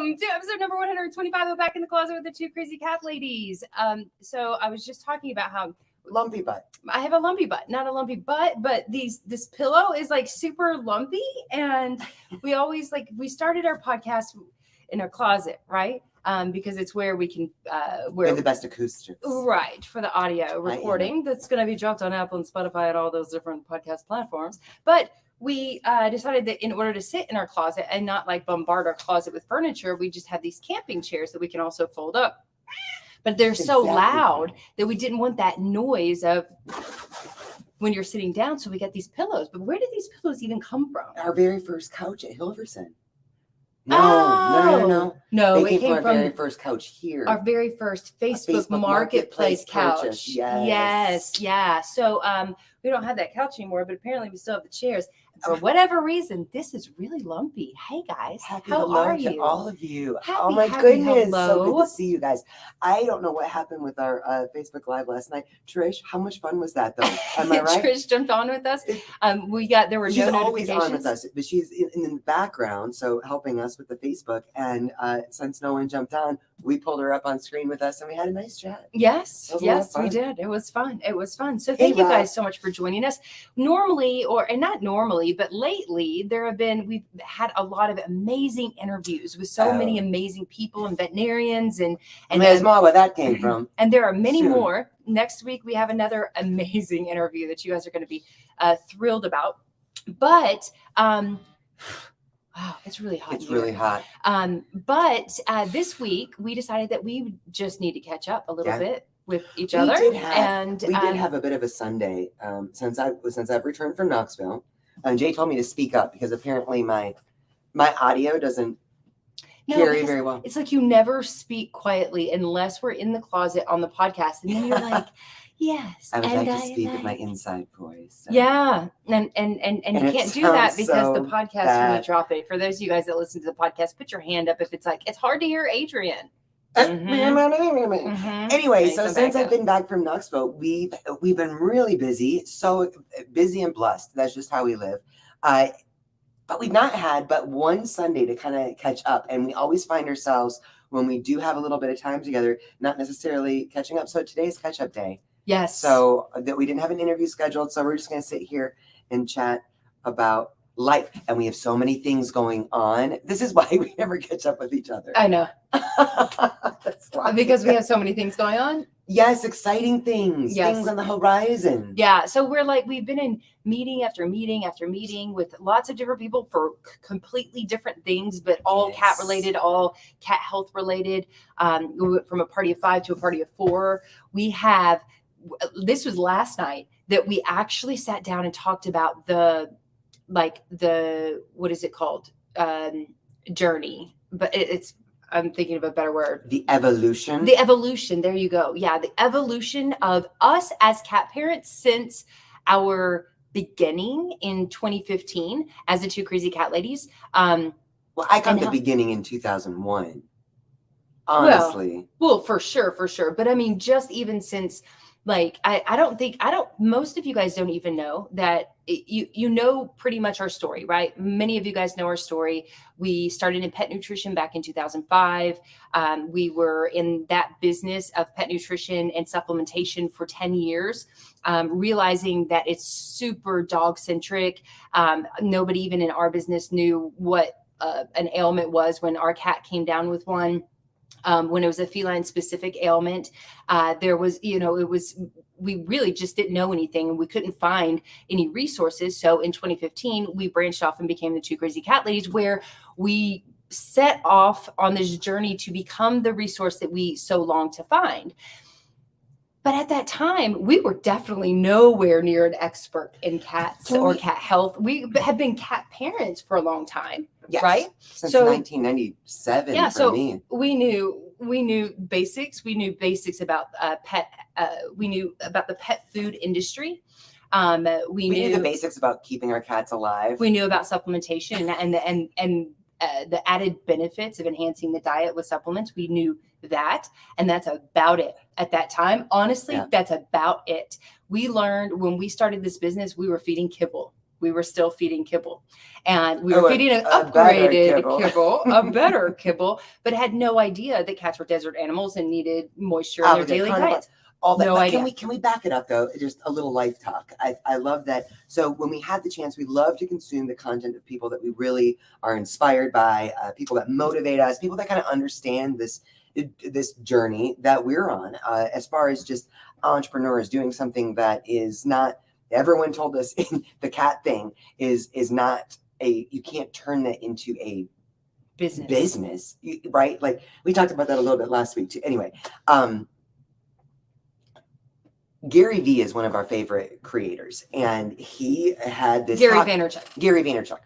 Welcome to episode number 125 of Back in the Closet with the Two Crazy Cat Ladies. So I was just talking about how lumpy butt. I have a lumpy butt, not a lumpy butt, but this pillow is like super lumpy, and we started our podcast in our closet, right? Because it's where we can we have the best acoustics, right, for the audio recording that's going to be dropped on Apple and Spotify and all those different podcast platforms. But we decided that in order to sit in our closet and not like bombard our closet with furniture, we just have these camping chairs that we can also fold up. But they're so loud that we didn't want that noise of when you're sitting down. So we got these pillows. But where did these pillows even come from? Our very first couch at Hilverson. No. They came from our very first couch here. Our very first Facebook Marketplace couch. Yes. Yeah. So we don't have that couch anymore, but apparently we still have the chairs. For whatever reason, this is really lumpy. Hey guys, how are you? To all of you. Happy, my goodness, hello. So good to see you guys. I don't know what happened with our Facebook Live last night. Trish, how much fun was that though? Am I right? Trish jumped on with us. There were she's no always notifications on with us, but she's in the background, so helping us with the Facebook. And since no one jumped on, we pulled her up on screen with us, and we had a nice chat. Yes, we did. It was fun. So thank you guys so much for joining us. Not normally, but lately we've had a lot of amazing interviews with so many amazing people and veterinarians and that's more where that came from. And there are many more. Next week we have another amazing interview that you guys are going to be thrilled about. But wow, it's really hot. It's really hot. But this week we decided that we just need to catch up a little bit with each other. We did have a bit of a Sunday since I've returned from Knoxville. And Jay told me to speak up because apparently my audio doesn't carry very well. It's like you never speak quietly unless we're in the closet on the podcast, and then you're like, yes. I would like to speak with my inside voice. So. Yeah, and you can't do that because the podcast will drop it. For those of you guys that listen to the podcast, put your hand up if it's like it's hard to hear Adrian. Anyway, so since I've been back from Knoxville, we've been really busy, so busy and blessed. That's just how we live. But we've not had but one Sunday to kind of catch up, and we always find ourselves when we do have a little bit of time together, not necessarily catching up. So today's catch-up day. Yes. So that we didn't have an interview scheduled, so we're just going to sit here and chat about life, and we have so many things going on. This is why we never catch up with each other. I know. That's why. Because we have so many things going on. Yes, exciting things. Yes. Things on the horizon. Yeah. So we've been in meeting after meeting after meeting with lots of different people for completely different things, but all cat related, all cat health related. We went from a party of 5 to a party of 4. This was last night that we actually sat down and talked about what is it called? Journey, but I'm thinking of a better word. The evolution. There you go. Yeah. The evolution of us as cat parents since our beginning in 2015 as the Two Crazy Cat Ladies. Well, I got the beginning in 2001. Honestly. Well, for sure. But I mean, just even since most of you guys don't even know that you know pretty much our story, right? Many of you guys know our story. We started in pet nutrition back in 2005. We were in that business of pet nutrition and supplementation for 10 years, realizing that it's super dog centric. Nobody even in our business knew what an ailment was when our cat came down with one. When it was a feline specific ailment, we really just didn't know anything and we couldn't find any resources. So in 2015, we branched off and became the Two Crazy Cat Ladies, where we set off on this journey to become the resource that we so long to find. But at that time, we were definitely nowhere near an expert in cats or cat health. We had been cat parents for a long time, right? Since 1997 for me. We knew basics. We knew basics about we knew about the pet food industry. We knew the basics about keeping our cats alive. We knew about supplementation and the added benefits of enhancing the diet with supplements. We knew that, and that's about it at that time. Honestly, that's about it. We learned when we started this business, we were feeding kibble. we were still feeding kibble. And we Oh, were feeding an a better upgraded kibble. kibble, a better kibble, but had no idea that cats were desert animals and needed moisture in their Obligate, daily carnivore, diets. all that. No But idea. can we back it up though? Just a little life talk. I love that. So when we had the chance, we love to consume the content of people that we really are inspired by, people that motivate us, people that kind of understand this journey that we're on, as far as just entrepreneurs doing something that is not. Everyone told us the cat thing is not you can't turn that into a business, right? Like we talked about that a little bit last week too. Anyway, Gary Vee is one of our favorite creators, and he had this Gary talk, Vaynerchuk.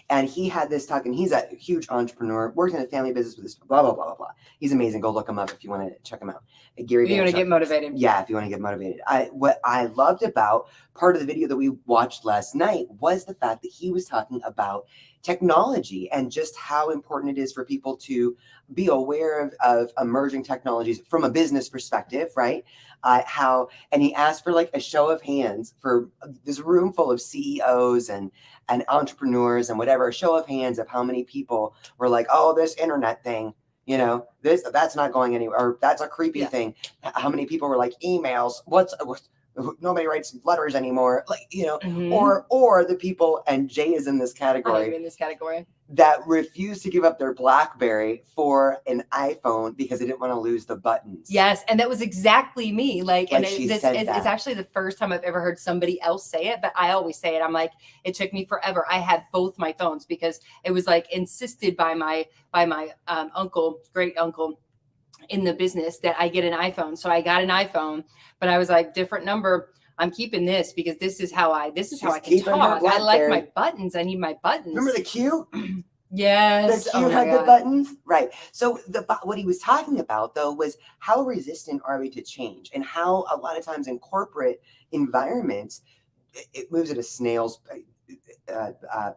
And he had this talk, and he's a huge entrepreneur, works in a family business with this blah blah blah blah blah. He's amazing. Go look him up if you want to check him out. Gary If you want to Vaynerchuk. get motivated. Yeah, if you want to get motivated. What I loved about part of the video that we watched last night was the fact that he was talking about technology and just how important it is for people to be aware of emerging technologies from a business perspective, right? And he asked for like a show of hands for this room full of CEOs and entrepreneurs and whatever, a show of hands of how many people were like, oh, this internet thing, that's not going anywhere, or that's a creepy thing. How many people were like, emails, nobody writes letters anymore, like, or the people, and Jay is in this category, that refused to give up their BlackBerry for an iPhone because they didn't want to lose the buttons. Yes, and that was exactly me. It's that. actually the first time I've ever heard somebody else say it, but I always say it. I'm like, it took me forever. I had both my phones because it was like insisted by my great uncle in the business that I get an iPhone. So I got an iPhone, but I was like, different number. I'm keeping this because this is how I can talk. I like my buttons. I need my buttons. Remember the Q? Yes. The Q had the buttons, right? So what he was talking about though was how resistant are we to change, and how a lot of times in corporate environments it moves at a snail's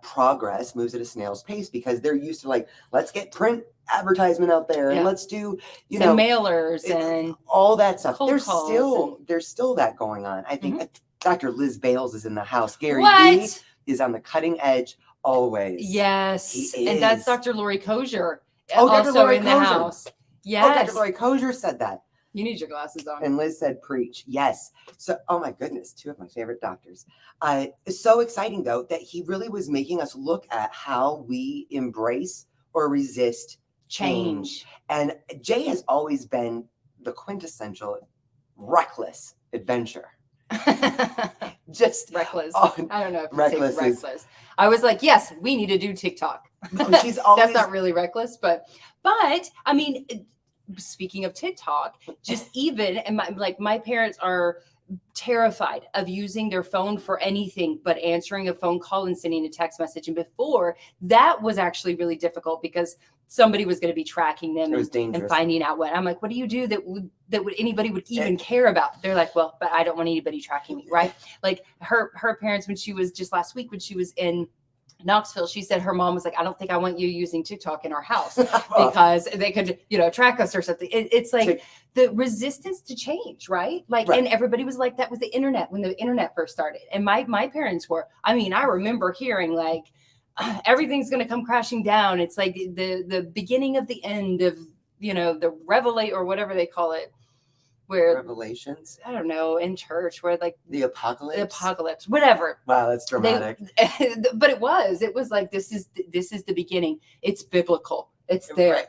progress moves at a snail's pace, because they're used to like, let's get print advertisement out there and let's do mailers and all that stuff. There's still that going on. I think Dr. Liz Bales is in the house. Gary Vee is on the cutting edge always. Yes, and that's Dr. Lori Kosher in the house. Yes, Dr. Lori Kosher said that. You need your glasses on. And Liz said, preach. Yes. So, oh my goodness, two of my favorite doctors. It's so exciting, though, that he really was making us look at how we embrace or resist change. And Jay has always been the quintessential reckless adventure. Just reckless. I don't know if reckless. Reckless. I was like, yes, we need to do TikTok. She's always... That's not really reckless, but I mean, speaking of TikTok, just even, and my parents are terrified of using their phone for anything but answering a phone call and sending a text message. And before, that was actually really difficult because somebody was going to be tracking them and finding out what. I'm like, what do you do that would anybody would even care about? They're like, well, but I don't want anybody tracking me, right? Like her parents, when she was just last week, when she was in Knoxville, she said her mom was like, I don't think I want you using TikTok in our house because they could, track us or something. It's like the resistance to change, right? And everybody was like that with the internet when the internet first started. And my parents were, I remember hearing like, everything's going to come crashing down. It's like the beginning of the end of, the revelate or whatever they call it. Where Revelations, I don't know, in church, where like the apocalypse, whatever. Wow, that's dramatic. But it was like, this is the beginning. It's biblical. It's there,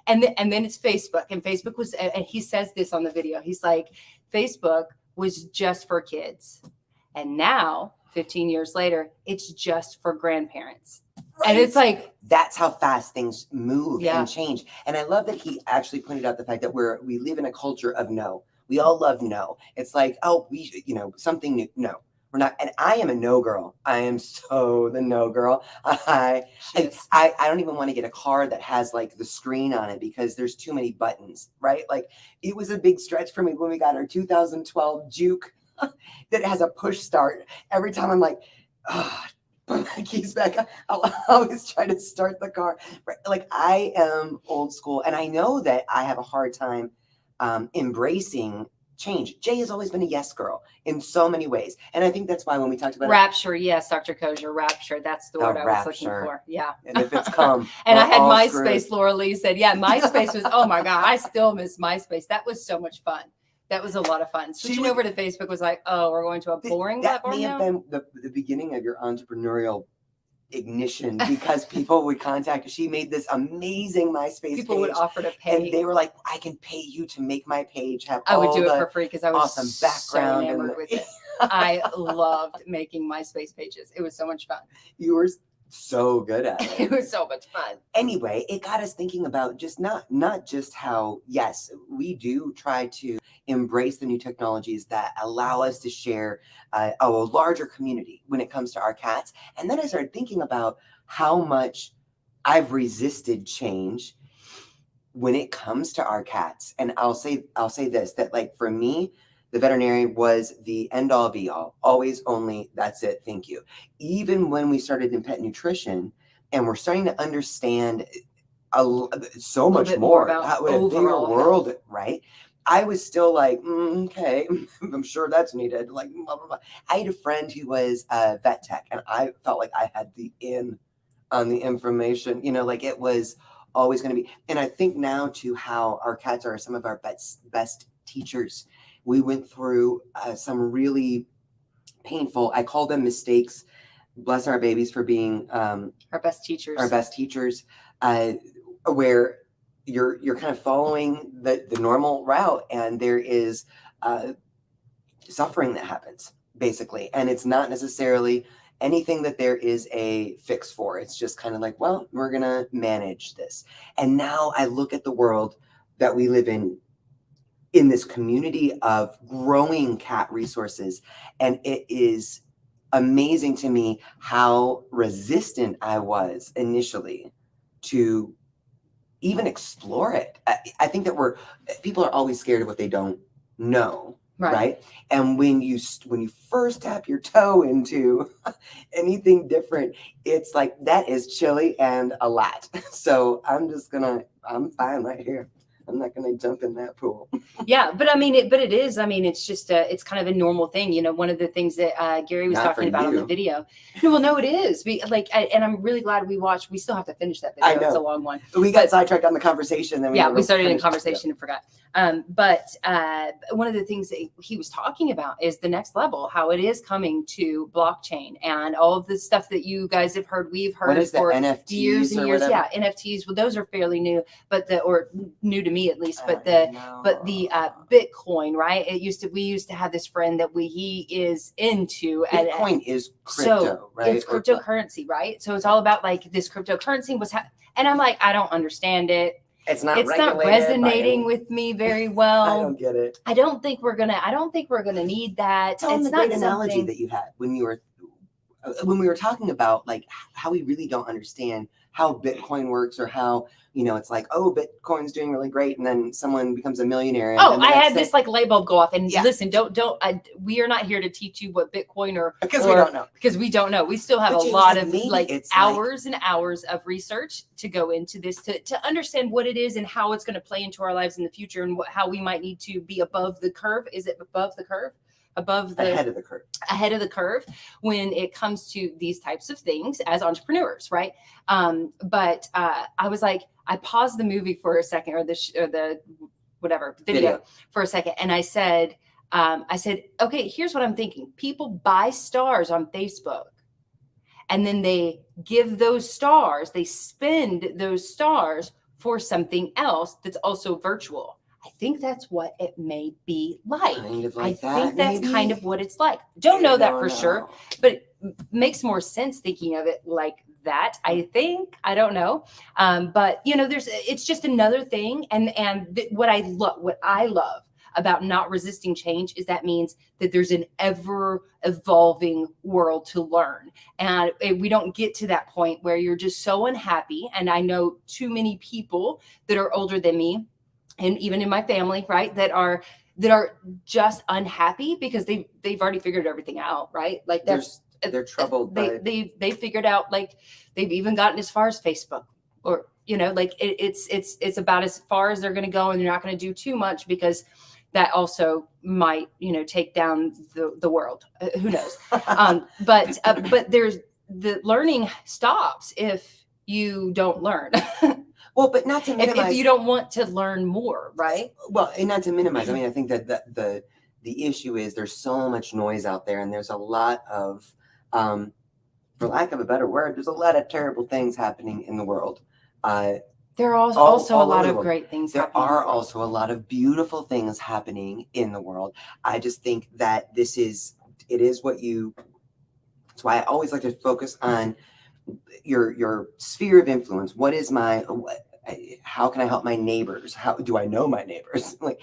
and then it's Facebook, and Facebook was, and he says this on the video. He's like, Facebook was just for kids, and now 15 years later, it's just for grandparents. Right. And it's like, that's how fast things move and change. And I love that he actually pointed out the fact that we live in a culture of no. We all love no. It's like, oh, something new. No, we're not. And I am a no girl. I am so the no girl. I don't even want to get a car that has like the screen on it because there's too many buttons, right? Like it was a big stretch for me when we got our 2012 Juke that has a push start. Every time I'm like, put my keys back, I'll always try to start the car. Like I am old school, and I know that I have a hard time embracing change. Jay has always been a yes girl in so many ways. And I think that's why when we talked about Rapture, yes, Dr. Kozier, rapture. That's the word I was looking rapture. for. Yeah. And if it's come, and I had all MySpace, screwed. Laura Lee said, yeah, MySpace was, oh my God, I still miss MySpace. That was so much fun. That was a lot of fun. Switching over to Facebook was like, oh, we're going to a boring That platform may have now. been the beginning of your entrepreneurial ignition, because people would contact. She made this amazing MySpace People page, would offer to pay. and they were like, I can pay you to make my page have I would all do it the for free because I was awesome so background and enamored with it. I loved making MySpace pages. It was so much fun. You were so good at it. It was so much fun. Anyway, it got us thinking about just not just how, yes, we do try to embrace the new technologies that allow us to share a larger community when it comes to our cats. And then I started thinking about how much I've resisted change when it comes to our cats. And I'll say this, that like for me, the veterinarian was the end all be all, always, only, that's it, thank you. Even when we started in pet nutrition and we're starting to understand so much more about a bigger world, right? I was still like, okay, I'm sure that's needed. Like, blah, blah, blah. I had a friend who was a vet tech, and I felt like I had the in on the information, like it was always going to be. And I think now to how our cats are some of our best teachers. We went through some really painful, I call them mistakes. Bless our babies for being our best teachers. Where you're kind of following the normal route, and there is suffering that happens, basically. And it's not necessarily anything that there is a fix for. It's just kind of like, well, we're going to manage this. And now I look at the world that we live in this community of growing cat resources. And it is amazing to me how resistant I was initially to even explore it. I think that people are always scared of what they don't know. Right. And when you first tap your toe into anything different, it's like, that is chilly and a lot. So I'm fine right here. I'm not going to jump in that pool. Yeah, but I mean, it is. I mean, it's just it's kind of a normal thing. One of the things that Gary was talking about on the video. No, it is. And I'm really glad we watched. We still have to finish that video. I know. It's a long one. We got sidetracked on the conversation. Then we started in conversation and forgot. But one of the things that he was talking about is the next level, how it is coming to blockchain and all of the stuff that you guys have heard. We've heard for NFTs years and years. Yeah, NFTs. Well, those are fairly new, or new to me at least. But the Bitcoin, right? We used to have this friend that he is into. Bitcoin is crypto, right? It's cryptocurrency, right? So it's all about like this cryptocurrency and I'm like, I don't understand it. It's not resonating with me very well. I don't get it. I don't think we're gonna need that. Tell them the great analogy that you had when we were talking about like how we really don't understand how Bitcoin works, or how, it's like, oh, Bitcoin's doing really great, and then someone becomes a millionaire. And I had this like light bulb go off. And listen, we are not here to teach you what Bitcoin because we don't know. Because we don't know. We still have a lot of hours and hours of research to go into this to understand what it is and how it's going to play into our lives in the future, and how we might need to be above the curve. Is it above the curve? Ahead of the curve when it comes to these types of things as entrepreneurs, right? But I was like, I paused the movie for a second, or the video for a second, and I said, okay, here's what I'm thinking. People buy stars on Facebook, and then they give those stars, they spend those stars for something else that's also virtual. I think that's what it may be like. I think that's kind of what it's like. Don't know that for sure, but it makes more sense thinking of it like that. I think. I don't know. But it's just another thing. And what I love about not resisting change is that means that there's an ever evolving world to learn. And we don't get to that point where you're just so unhappy. And I know too many people that are older than me, and even in my family, right, that are just unhappy because they've already figured everything out, right? Like they're troubled. They figured out, like, they've even gotten as far as Facebook, or like it's about as far as they're going to go, and they're not going to do too much because that also might, take down the world. Who knows? But there's the learning stops if you don't learn. Well, but not to if minimize. you don't want to learn more, right? Well, and not to minimize. I mean, I think that the issue is there's so much noise out there, and there's a lot of, for lack of a better word, there's a lot of terrible things happening in the world. There are all also a over lot the of world. great things There happening. are also a lot of beautiful things happening in the world. I just think that it is what you. That's why I always like to focus on your sphere of influence. What is how can I help my neighbors? How do I know my neighbors? Like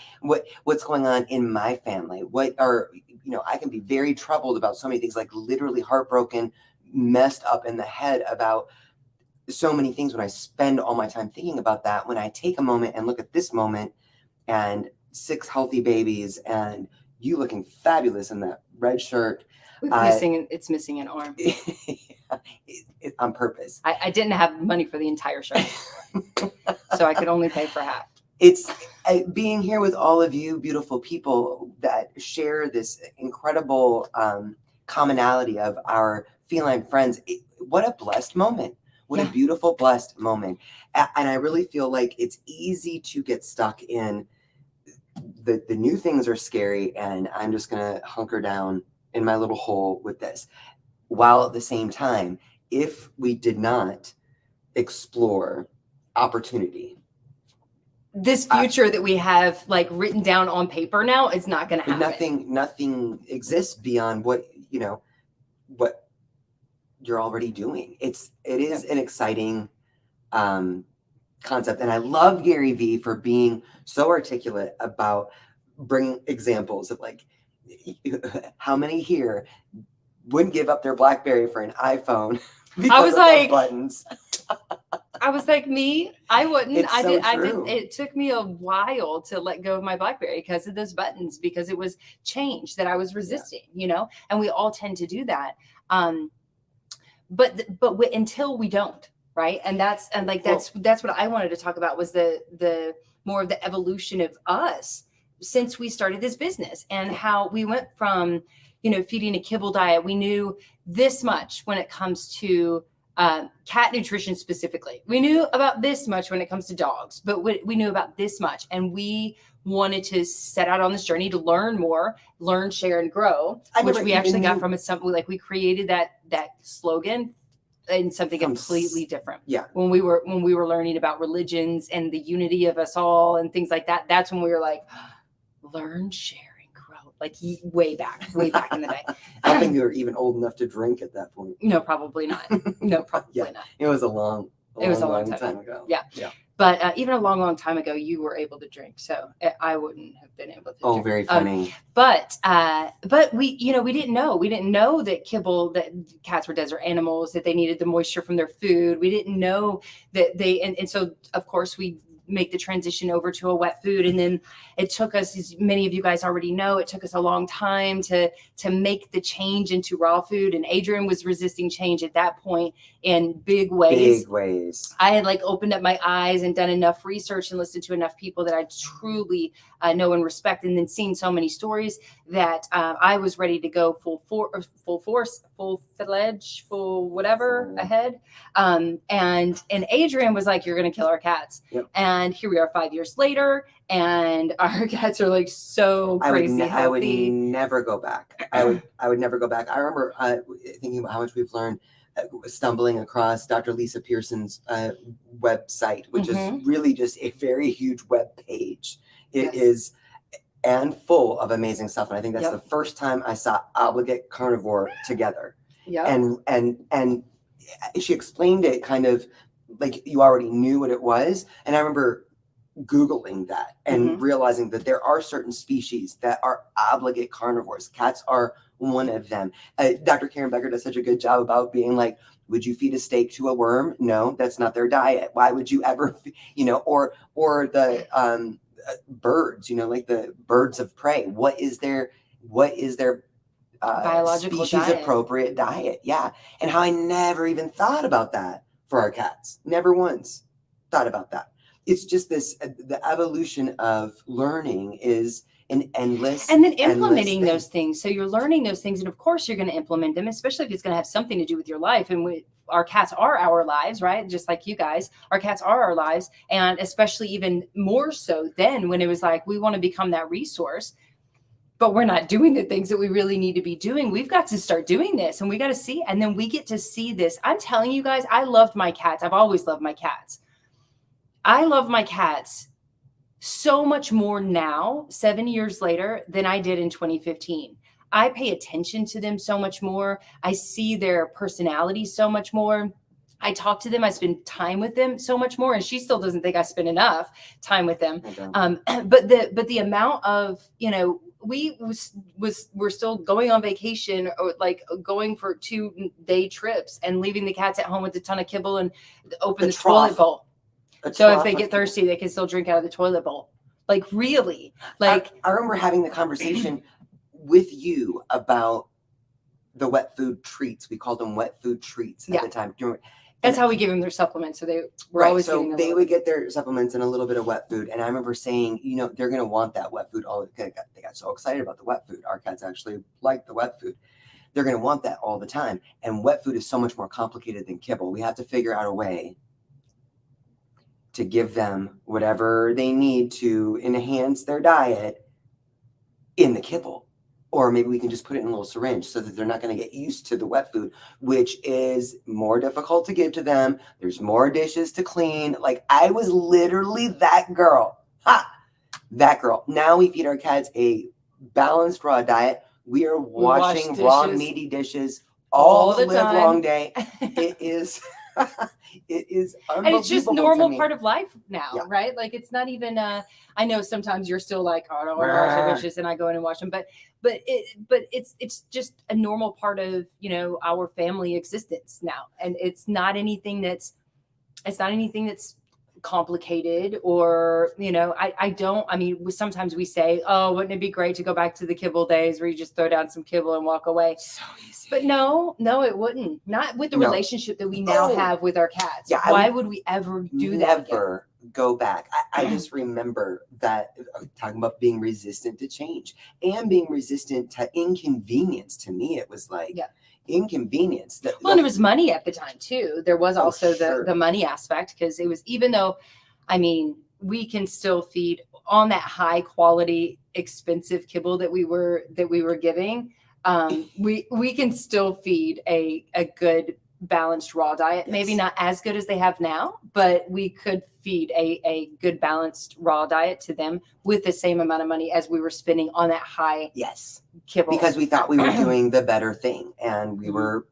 what's going on in my family? I can be very troubled about so many things, like literally heartbroken, messed up in the head about so many things when I spend all my time thinking about that. When I take a moment and look at this moment and 6 healthy babies and you looking fabulous in that red shirt. It's missing an arm. On purpose. I didn't have money for the entire shirt, so I could only pay for half. It's being here with all of you beautiful people that share this incredible commonality of our feline friends. What a blessed moment. What a beautiful, blessed moment. And I really feel like it's easy to get stuck in the new things are scary, and I'm just going to hunker down in my little hole with this. While at the same time, if we did not explore opportunity, this future that we have like written down on paper now is not going to happen. Nothing exists beyond what you're already doing. It is an exciting concept, and I love Gary Vee for being so articulate about bringing examples of like how many here wouldn't give up their BlackBerry for an iPhone because I was like buttons. I was like, me, I wouldn't. It's I so did. true. It took me a while to let go of my BlackBerry because of those buttons, because it was change that I was resisting, and we all tend to do that. But until we don't, right? And that's what I wanted to talk about was the more of the evolution of us since we started this business, and how we went from, feeding a kibble diet. We knew this much when it comes to cat nutrition specifically. We knew about this much when it comes to dogs, but we knew about this much, and we wanted to set out on this journey to learn more, learn, share, and grow, which we actually got from like we created that slogan in something completely different. Yeah. When we were learning about religions and the unity of us all and things like that, that's when we were like, learn, share, and grow. Like way back in the day. I don't think you were even old enough to drink at that point. No, probably not. No, probably not. It was a long time ago. Yeah. But even a long time ago, you were able to drink, so I wouldn't have been able to. Oh, drink. very funny. But we, we didn't know. We didn't know that cats were desert animals, that they needed the moisture from their food. We didn't know that and so of course we make the transition over to a wet food, and then it took us, as many of you guys already know, it took us a long time to make the change into raw food. And Adrian was resisting change at that point in big ways. I had opened up my eyes and done enough research and listened to enough people that I truly know and respect, and then seen so many stories that I was ready to go full fledged, full whatever ahead. And Adrian was like, "You're going to kill our cats." Yep. And here we are 5 years later, and our cats are so crazy healthy. I would never go back. I would never go back. I remember thinking about how much we've learned, stumbling across Dr. Lisa Pearson's website, which is really just a very huge web page. It is, and full of amazing stuff. And I think that's the first time I saw Obligate Carnivore together. Yeah. And she explained it kind of like you already knew what it was. And I remember Googling that and realizing that there are certain species that are obligate carnivores. Cats are one of them. Dr. Karen Becker does such a good job about being like, would you feed a steak to a worm? No, that's not their diet. Why would you ever, or the birds, like the birds of prey. What is their biological species diet. Appropriate diet? Yeah. And how I never even thought about that for our cats. Never once thought about that. It's just the evolution of learning is an endless. And then endless implementing thing. those things. So you're learning those things. And of course, you're going to implement them, especially if it's going to have something to do with your life. And our cats are our lives, right? Just like you guys, our cats are our lives. And especially even more so then when it was like, we want to become that resource, but we're not doing the things that we really need to be doing. We've got to start doing this, and we got to see, and then we get to see this. I'm telling you guys, I loved my cats. I've always loved my cats. I love my cats so much more now, 7 years later, than I did in 2015. I pay attention to them so much more. I see their personality so much more. I talk to them. I spend time with them so much more. And she still doesn't think I spend enough time with them. But the amount of, we're still going on vacation or like going for 2-day trips and leaving the cats at home with a ton of kibble and open the toilet bowl. So if they get thirsty, they can still drink out of the toilet bowl. Like really, like I remember having the conversation with you about the wet food treats. We called them wet food treats at the time. That's how we give them their supplements. So they were always so they would get their supplements and a little bit of wet food. And I remember saying, they're going to want that wet food. They got so excited about the wet food. Our cats actually like the wet food. They're going to want that all the time. And wet food is so much more complicated than kibble. We have to figure out a way to give them whatever they need to enhance their diet in the kibble. Or maybe we can just put it in a little syringe so that they're not going to get used to the wet food, which is more difficult to give to them. There's more dishes to clean. Like I was literally that girl. That girl. Now we feed our cats a balanced raw diet. We are washing raw meaty dishes all the live long day. It is it is unbelievable. And it's just normal part of life now, right? Like it's not even I know sometimes you're still like, oh, I don't want to wash the dishes and I go in and wash them, but it's just a normal part of our family existence now. And it's not anything that's complicated or sometimes we say, oh, wouldn't it be great to go back to the kibble days where you just throw down some kibble and walk away? So easy. But no, it wouldn't. Not with the relationship that we now have with our cats. Yeah, why would we ever do that? Never go back. I just remember that talking about being resistant to change and being resistant to inconvenience. To me, it was like inconvenience. And it was money at the time too. There was also the money aspect, because it was, even though, we can still feed on that high quality, expensive kibble that we were giving. We can still feed a good balanced raw diet. Yes. Maybe not as good as they have now, but we could feed a good balanced raw diet to them with the same amount of money as we were spending on that high kibble. Because we thought we were doing the better thing and we were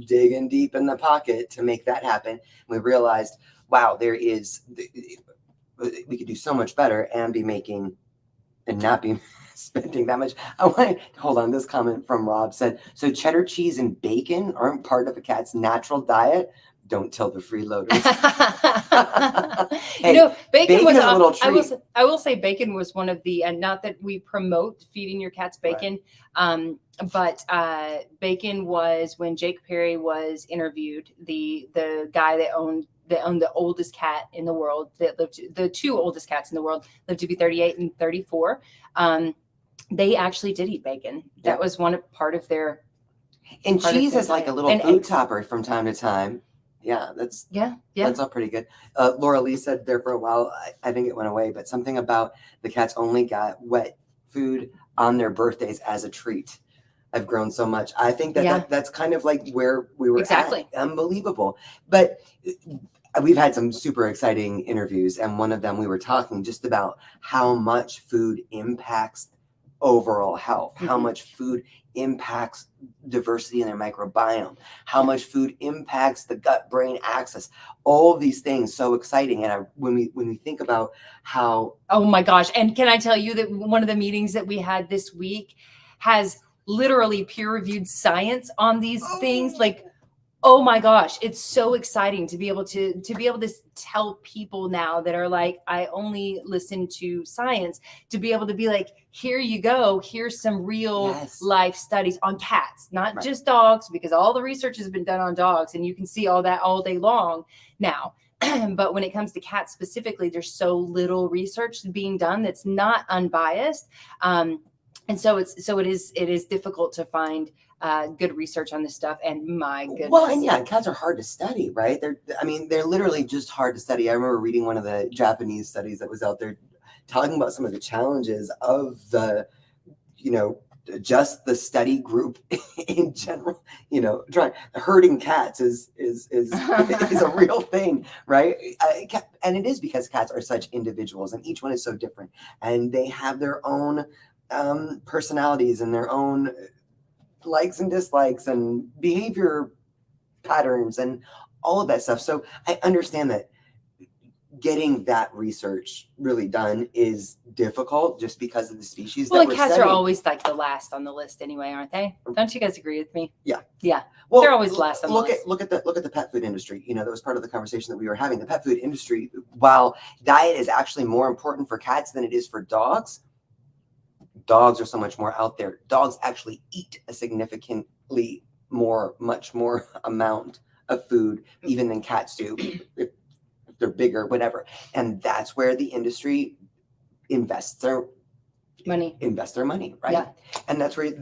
digging deep in the pocket to make that happen. We realized, wow, we could do so much better and be making and not be spending that much. I want to hold on. This comment from Rob said, so cheddar cheese and bacon aren't part of a cat's natural diet. Don't tell the freeloaders. Hey, bacon was a little treat. I will say bacon was one of the, and not that we promote feeding your cats bacon, but bacon was when Jake Perry was interviewed, the guy that owned the oldest cat in the world, the two oldest cats in the world lived to be 38 and 34. They actually did eat bacon. That was part of their. And cheese is like a little food topper from time to time. Yeah, that's all pretty good. Laura Lee said there for a while, I think it went away, but something about the cats only got wet food on their birthdays as a treat. I've grown so much. I think that's kind of like where we were at. Unbelievable. But we've had some super exciting interviews, and one of them we were talking just about how much food impacts overall health, how much food impacts diversity in their microbiome, how much food impacts the gut-brain axis, all of these things. So exciting. And when we think about how, oh my gosh, and can I tell you that one of the meetings that we had this week has literally peer-reviewed science on these things. Like, oh my gosh, it's so exciting to be able to tell people now that are like, I only listen to science, to be able to be like, here you go. Here's some real life studies on cats, not just dogs, because all the research has been done on dogs and you can see all that all day long now. But when it comes to cats specifically, there's so little research being done that's not unbiased. And so it is difficult to find good research on this stuff. And my goodness. Well, and yeah, cats are hard to study, right? They're literally just hard to study. I remember reading one of the Japanese studies that was out there talking about some of the challenges of the, just the study group in general. Herding cats is a real thing, right? And it is because cats are such individuals, and each one is so different, and they have their own personalities and their own likes and dislikes and behavior patterns and all of that stuff. So I understand that getting that research really done is difficult just because of the species. Well, that and we're cats studying. are always like the last on the list anyway, aren't they? Don't you guys agree with me? Yeah. Yeah. Well, They're always last on the list. Look at the pet food industry. That was part of the conversation that we were having. The pet food industry, while diet is actually more important for cats than it is for dogs, dogs are so much more out there. Dogs actually eat a significantly much more amount of food even than cats do, if they're bigger, whatever. And that's where the industry invests their money, right? Yeah. And that's where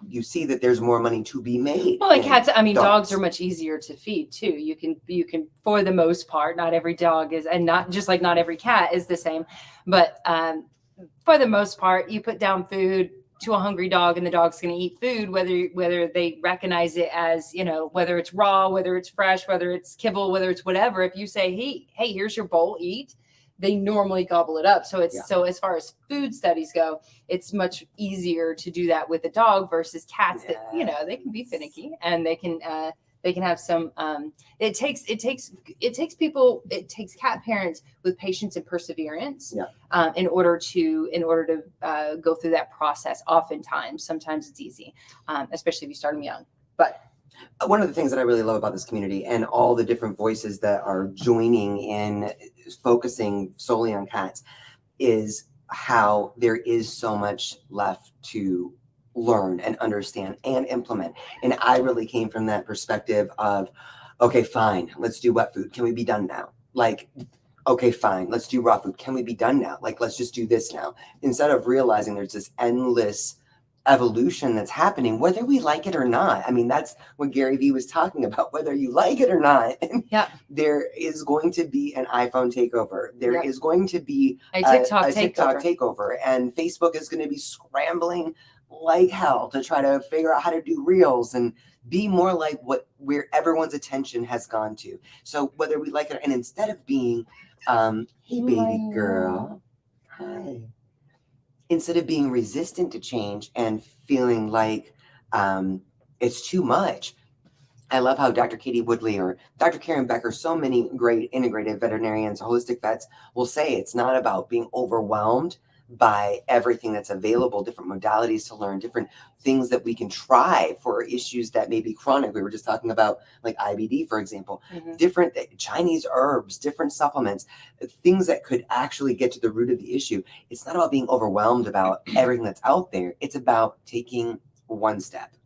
you see that there's more money to be made. Well, and cats, dogs are much easier to feed too. You can, for the most part, not every dog is, and not just like not every cat is the same, but for the most part, you put down food to a hungry dog and the dog's going to eat food, whether they recognize it as, whether it's raw, whether it's fresh, whether it's kibble, whether it's whatever. If you say, hey, here's your bowl, eat, they normally gobble it up. So so as far as food studies go, it's much easier to do that with a dog versus cats that, they can be finicky and they can have some, it takes cat parents with patience and perseverance in order to go through that process. Sometimes it's easy, especially if you start them young. But one of the things that I really love about this community and all the different voices that are joining in focusing solely on cats is how there is so much left to learn and understand and implement. And I really came from that perspective of, okay, fine, let's do wet food. Can we be done now? Like, okay, fine, let's do raw food. Can we be done now? Like, let's just do this now. Instead of realizing there's this endless evolution that's happening, whether we like it or not. I mean, that's what Gary Vee was talking about, whether you like it or not. Yeah. There is going to be an iPhone takeover. There is going to be a TikTok takeover. And Facebook is going to be scrambling like hell to try to figure out how to do reels and be more like where everyone's attention has gone to. So whether we like it, and instead of being, hey baby girl, hi. Instead of being resistant to change and feeling like it's too much. I love how Dr. Katie Woodley or Dr. Karen Becker, so many great integrative veterinarians, holistic vets will say it's not about being overwhelmed by everything that's available, different modalities to learn, different things that we can try for issues that may be chronic. We were just talking about like IBD, for example, different Chinese herbs, different supplements, things that could actually get to the root of the issue. It's not about being overwhelmed about everything that's out there. It's about taking one step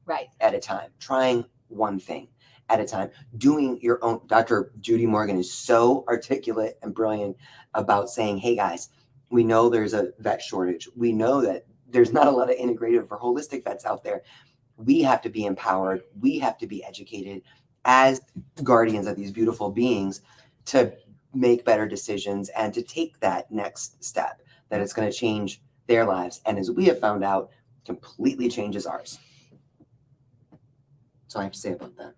at a time, trying one thing at a time, doing your own. Dr. Judy Morgan is so articulate and brilliant about saying, hey guys, we know there's a vet shortage. We know that there's not a lot of integrative or holistic vets out there. We have to be empowered. We have to be educated as guardians of these beautiful beings to make better decisions and to take that next step that it's going to change their lives. And as we have found out, completely changes ours. That's all I have to say about that.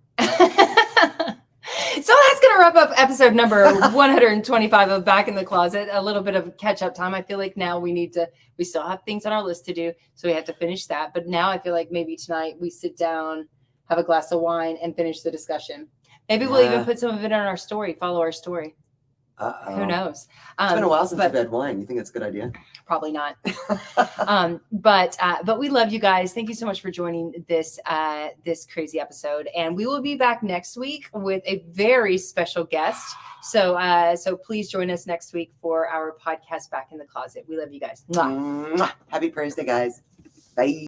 So that's going to wrap up episode number 125 of Back in the Closet. A little bit of catch up time. I feel like now we still have things on our list to do. So we have to finish that. But now I feel like maybe tonight we sit down, have a glass of wine and finish the discussion. Maybe we'll even put some of it on our story, follow our story. Who knows? It's been a while since we've had wine. You think that's a good idea? Probably not. But we love you guys. Thank you so much for joining this crazy episode. And we will be back next week with a very special guest. So please join us next week for our podcast Back in the Closet. We love you guys. Mwah. Happy Thursday, guys. Bye.